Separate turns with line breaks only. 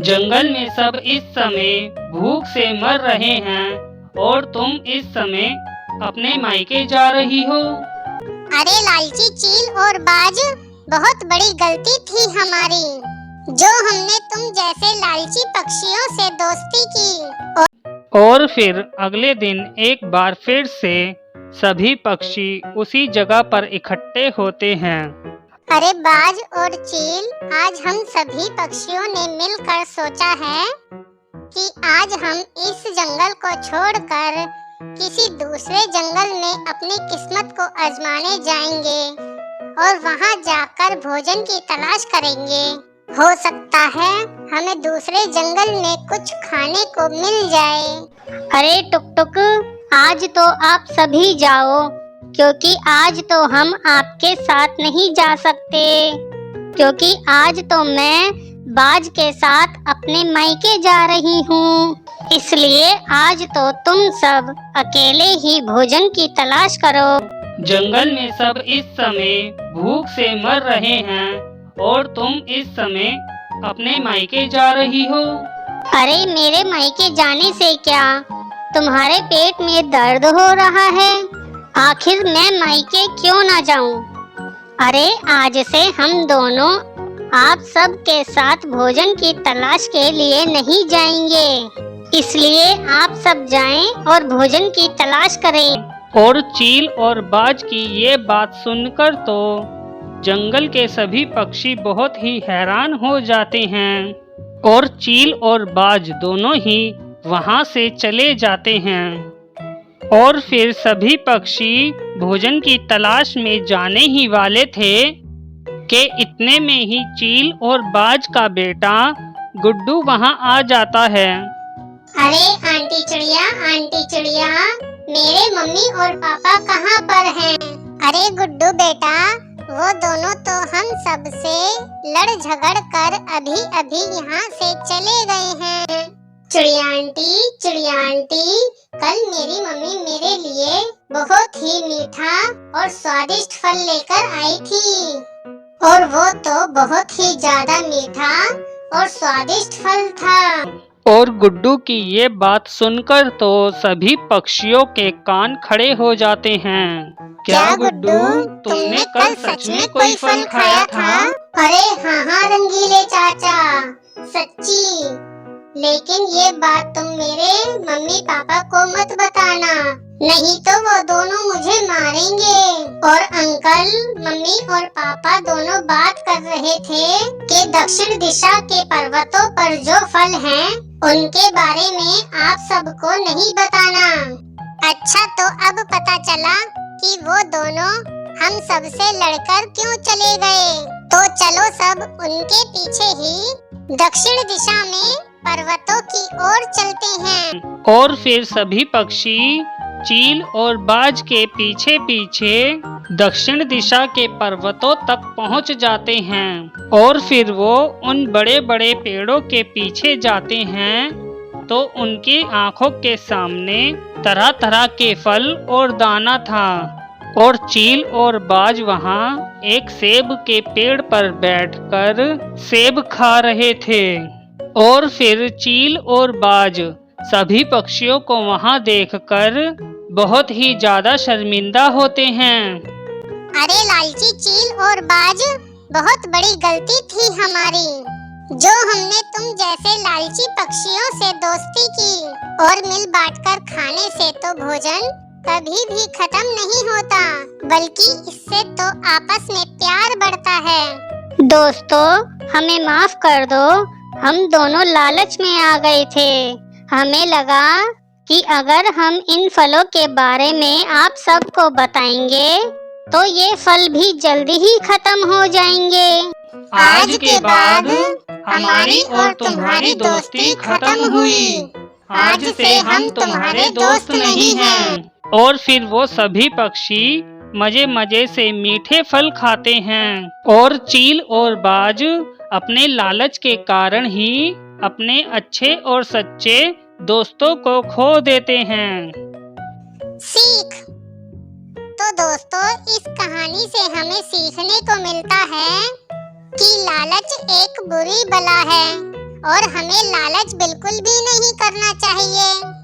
जंगल में सब इस समय भूख से मर रहे हैं और तुम इस समय अपने मायके जा रही हो।
अरे लालची चील और बाज, बहुत बड़ी गलती थी हमारी जो हमने तुम जैसे लालची पक्षियों से दोस्ती की।
और फिर अगले दिन एक बार फिर से सभी पक्षी उसी जगह पर इकट्ठे होते हैं।
अरे बाज और चील, आज हम सभी पक्षियों ने मिलकर सोचा है कि आज हम इस जंगल को छोड़कर किसी दूसरे जंगल में अपनी किस्मत को आजमाने जाएंगे और वहां जाकर भोजन की तलाश करेंगे। हो सकता है हमें दूसरे जंगल में कुछ खाने को मिल जाए।
अरे टुक टुक, आज तो आप सभी जाओ, क्योंकि आज तो हम आपके साथ नहीं जा सकते, क्योंकि आज तो मैं बाज के साथ अपने मायके जा रही हूँ। इसलिए आज तो तुम सब अकेले ही भोजन की तलाश करो।
जंगल में सब इस समय भूख से मर रहे हैं और तुम इस समय अपने मायके जा रही हो।
अरे मेरे मायके जाने से क्या, तुम्हारे पेट में दर्द हो रहा है। आखिर मैं मायके क्यों ना जाऊं? अरे आज से हम दोनों आप सब के साथ भोजन की तलाश के लिए नहीं जाएंगे, इसलिए आप सब जाएं और भोजन की तलाश करें।
और चील और बाज की ये बात सुनकर तो जंगल के सभी पक्षी बहुत ही हैरान हो जाते हैं और चील और बाज दोनों ही वहां से चले जाते हैं। और फिर सभी पक्षी भोजन की तलाश में जाने ही वाले थे कि इतने में ही चील और बाज का बेटा गुड्डू वहां आ जाता है।
अरे आंटी चिड़िया, मेरे मम्मी और पापा कहाँ पर हैं? अरे गुड्डू बेटा, वो दोनों तो हम सब से लड़ झगड़ कर अभी अभी यहाँ से चले गए हैं। चिड़िया आंटी, कल मेरी मम्मी मेरे लिए बहुत ही मीठा और स्वादिष्ट फल लेकर आई थी, और वो तो बहुत ही ज्यादा मीठा और स्वादिष्ट फल था।
और गुड्डू की ये बात सुनकर तो सभी पक्षियों के कान खड़े हो जाते हैं।
क्या गुड्डू, तुमने कल सच में कोई फल खाया था? अरे हाँ रंगीले चाचा, सच्ची। लेकिन ये बात तुम मेरे मम्मी पापा को मत बताना, नहीं तो वो दोनों मुझे मारेंगे। और अंकल, मम्मी और पापा दोनों बात कर रहे थे कि दक्षिण दिशा के पर्वतों पर जो फल हैं, उनके बारे में आप सबको नहीं बताना। अच्छा, तो अब पता चला कि वो दोनों हम सब से लड़कर क्यों चले गए। तो चलो सब उनके पीछे ही दक्षिण दिशा में पर्वतों की ओर चलते हैं।
और फिर सभी पक्षी चील और बाज के पीछे पीछे दक्षिण दिशा के पर्वतों तक पहुंच जाते हैं। और फिर वो उन बड़े बड़े पेड़ों के पीछे जाते हैं तो उनकी आंखों के सामने तरह तरह के फल और दाना था। और चील और बाज वहां एक सेब के पेड़ पर बैठकर सेब खा रहे थे। और फिर चील और बाज सभी पक्षियों को वहां देखकर बहुत ही ज्यादा शर्मिंदा होते हैं।
अरे लालची चील और बाज, बहुत बड़ी गलती थी हमारी जो हमने तुम जैसे लालची पक्षियों से दोस्ती की। और मिल बांटकर खाने से तो भोजन कभी भी खत्म नहीं होता, बल्कि इससे तो आपस में प्यार बढ़ता है।
दोस्तों, हमें माफ कर दो, हम दोनों लालच में आ गए थे। हमें लगा कि अगर हम इन फलों के बारे में आप सबको बताएंगे तो ये फल भी जल्दी ही खत्म हो जाएंगे।
आज के बाद हमारी और तुम्हारी दोस्ती खत्म हुई। आज से हम तुम्हारे दोस्त नहीं हैं। और फिर वो सभी पक्षी मजे मजे से मीठे फल खाते हैं और चील और बाज अपने लालच के कारण ही अपने अच्छे और सच्चे दोस्तों को खो देते हैं।
सीख। तो दोस्तों, इस कहानी से हमें सीखने को मिलता है कि लालच एक बुरी बला है और हमें लालच बिल्कुल भी नहीं करना चाहिए।